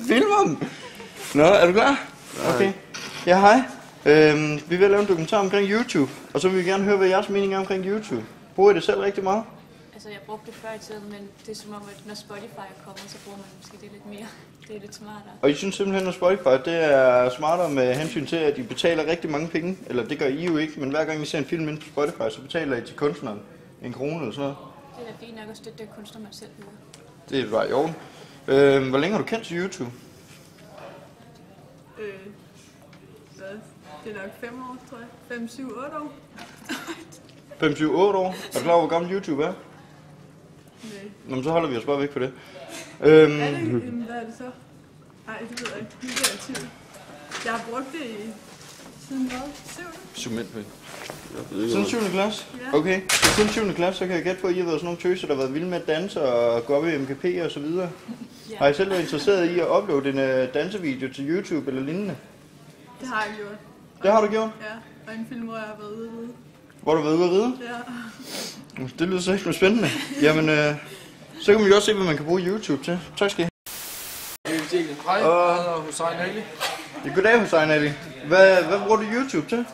Filmer dem? Nå, er du klar? Okay. Ja, hej. Vi vil lave en dokumentar omkring YouTube, og så vil vi gerne høre, hvad jeres mening er omkring YouTube. Bruger I det selv rigtig meget? Altså, jeg brugte det før i tiden, men det er som om, at når Spotify er kommet, så bruger man måske det lidt mere. Det er lidt smartere. Og I synes simpelthen, at Spotify det er smartere med hensyn til, at I betaler rigtig mange penge? Eller det gør I jo ikke, men hver gang I ser en film ind på Spotify, så betaler I til kunstneren 1 krone eller sådan noget. Det er da fint nok at støtte det kunstner, man selv hører. Det er bare i orden. Hvor længe har du kendt til YouTube? Det er nok 5 år, tror jeg. 5, 7, 8 år. 5, 7, 8 år? Er du klar over, hvor gammel YouTube er? Nej. Nå, men så holder vi os bare væk på det. Er det ikke? Hvad er det så? Nej, det ved jeg ikke. Nu bliver jeg i tvivl. Jeg har brugt det siden hvad? 7. Zoom ind på det. Siden 7. klasse? Ja. Okay. Siden 7. klasse, så kan jeg gætte på, at I har været sådan nogle tøser, der har været vilde med at danse og gå op i MGP og så videre. Ja. Har I selv været interesseret i at uploade en dansevideo til YouTube eller lignende? Det har jeg gjort. Det har du gjort? Ja, og en film, hvor jeg har været ude at ride. Hvor du har været ude at ride? Ja. Det lyder så ikke spændende. Jamen, så kan vi jo også se, hvad man kan bruge YouTube til. Tak skal I have. Hej, jeg hedder Hussein Ali. Ja, goddag, Hussein Ali. Hvad bruger du YouTube til?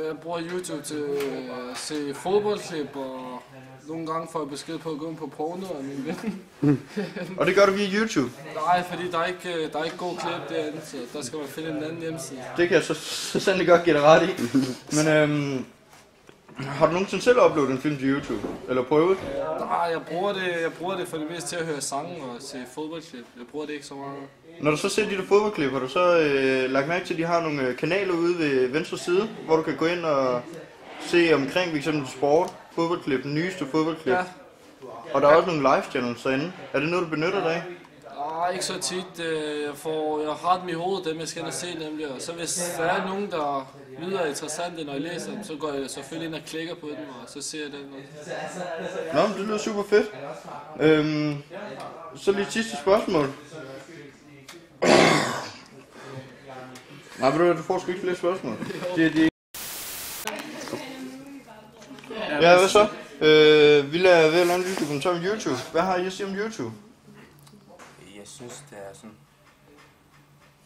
Jeg bruger YouTube til at se fodboldklip, og nogle gange får jeg besked på at gå ind på porno af min ven. Og det gør du via YouTube? Nej, fordi der er ikke god klip derinde, så der skal man finde en anden hjemmeside. Det kan jeg så sandelig godt give dig ret i. Men har du nogensinde selv uploadet en film til YouTube? Eller prøvet? Nej, jeg bruger det for det meste til at høre sange og se fodboldklip. Jeg bruger det ikke så meget. Når du så ser de der fodboldklip, har du så lagt mærke til, at de har nogle kanaler ude ved venstre side, hvor du kan gå ind og se omkring f.eks. sport, fodboldklip, den nyeste fodboldklip. Ja. Og der er også nogle live channels derinde. Er det noget, du benytter dig af? Nej, ikke så tit. Jeg har dem i hovedet, dem jeg skal ind og se nemlig. Og så hvis der er nogen, der lyder interessante, når jeg læser dem, så går jeg selvfølgelig ind og klikker på dem, og så ser jeg den. Nå, det lyder super fedt. Så lige sidste spørgsmål. Nej, ved du får sgu ikke flere spørgsmål. Ja, hvad så? Vi er ved at lave en lille dokumentar om YouTube. Hvad har I at sige om YouTube? Jeg synes, det er sådan...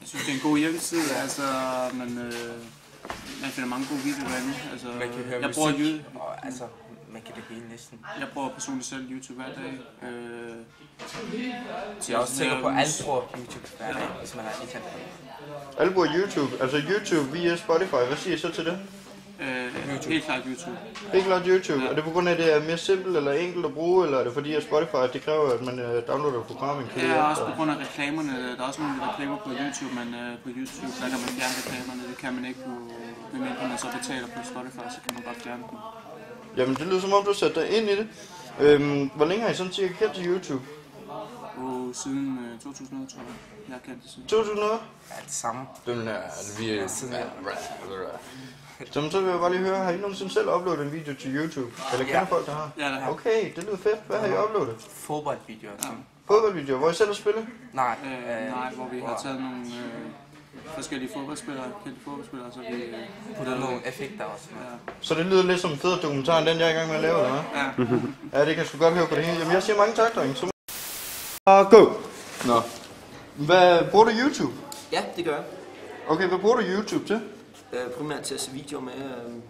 Jeg synes, det er en god hjemmeside, altså, man finder mange gode videoer derinde. Altså, man kan høre jeg bruger musik, og altså, man kan det hele næsten. Jeg bruger personligt selv YouTube hver dag. Så jeg er også sikker på, at alle bruger YouTube hver dag, hvis man har internet. Alle bruger YouTube, altså YouTube via Spotify. Hvad siger I så til det? Helt klart YouTube. Helt klart YouTube. Ja. Er det på grund af, at det er mere simpelt eller enkelt at bruge, eller er det fordi, at Spotify det kræver, at man downloader programmet? Ja, også på grund af reklamerne. Der er også nogle reklamer på YouTube, men på YouTube der kan man fjerne reklamerne. Det kan man ikke på, medmindre man så betaler på Spotify, så kan man godt fjerne dem. Jamen, det lyder som om, du sætter dig ind i det. Hvor længe har I sådan cirka kendt til YouTube? Siden 2000, tror jeg. Jeg har kendt det siden. 2000? Ja, det samme. Den er vi siden Så vil jeg bare lige høre, har I nogensinde selv uploadet en video til YouTube? Eller kender folk, der har? Ja, det har. Okay, det lyder fedt. Hvad har I uploadet? Fodboldvideoer. Ja. Fodboldvideoer, hvor I selv har spillet? Nej. Nej, hvor vi har taget nogle forskellige fodboldspillere, kendte fodboldspillere, så vi puttet nogle effekter også. Ja. Så det lyder lidt som en fed dokumentar, end den jeg er i gang med at lave, eller hvad? Ja. Ja, det kan jeg sgu godt høre på det hele. Jamen, jeg siger mange tak, drenge. Så go! Nå. Bruger du YouTube? Ja, det gør jeg. Okay, hvad bruger du YouTube til? Primært til at se videoer med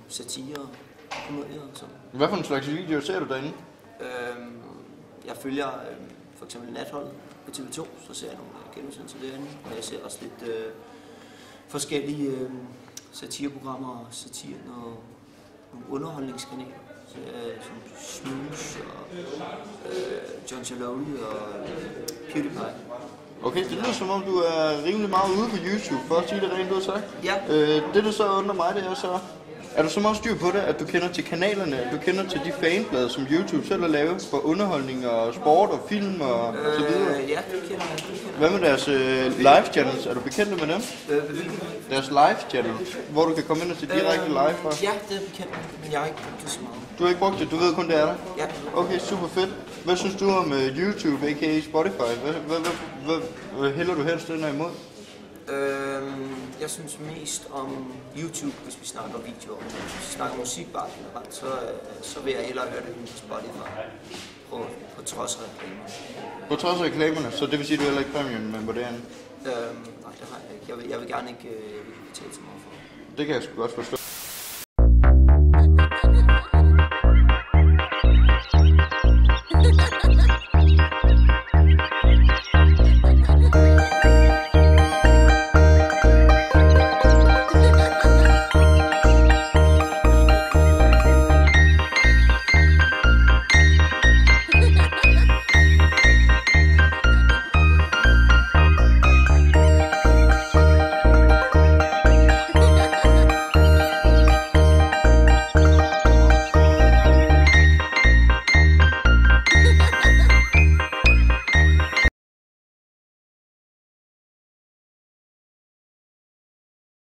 satire og komedier og sådan. Hvad for en slags videoer ser du derinde? Jeg følger for eksempel Natholdet på TV2, så ser jeg nogle genudsendelser derinde. Og jeg ser også lidt forskellige satireprogrammer og satire og nogle underholdningskanaler. Så som Snooze og John Jaloli og PewDiePie. Okay, det lyder som om du er rimelig meget ude på YouTube, for at sige det rent ud sagt. Ja. Det der så undrer mig, det er så... Er du så meget styr på det, at du kender til kanalerne, at du kender til de fanblade, som YouTube selv har lavet for underholdning og sport og film og så videre? Ja, det kender jeg. Hvad med deres live channels? Er du bekendt med dem? Deres live channels, hvor du kan komme ind og se direkte live fra? Ja, det er bekendt, men jeg har ikke brugt det så meget. Du har ikke brugt det? Du ved kun, det er der? Ja. Okay, super fedt. Hvad synes du om YouTube, a.k.a. Spotify? Hvad hælder du helst den imod? Jeg synes mest om YouTube, hvis vi snakker videoer. Hvis vi snakker musik bare generelt, så vil jeg hellere høre det end på Spotify. på trods af reklamerne. På trods af reklamerne, så det vil sige, at du heller ikke præmien, men hvordan? Nej, det har jeg ikke. Jeg vil gerne ikke betale så meget for. Det kan jeg sgu godt forstå.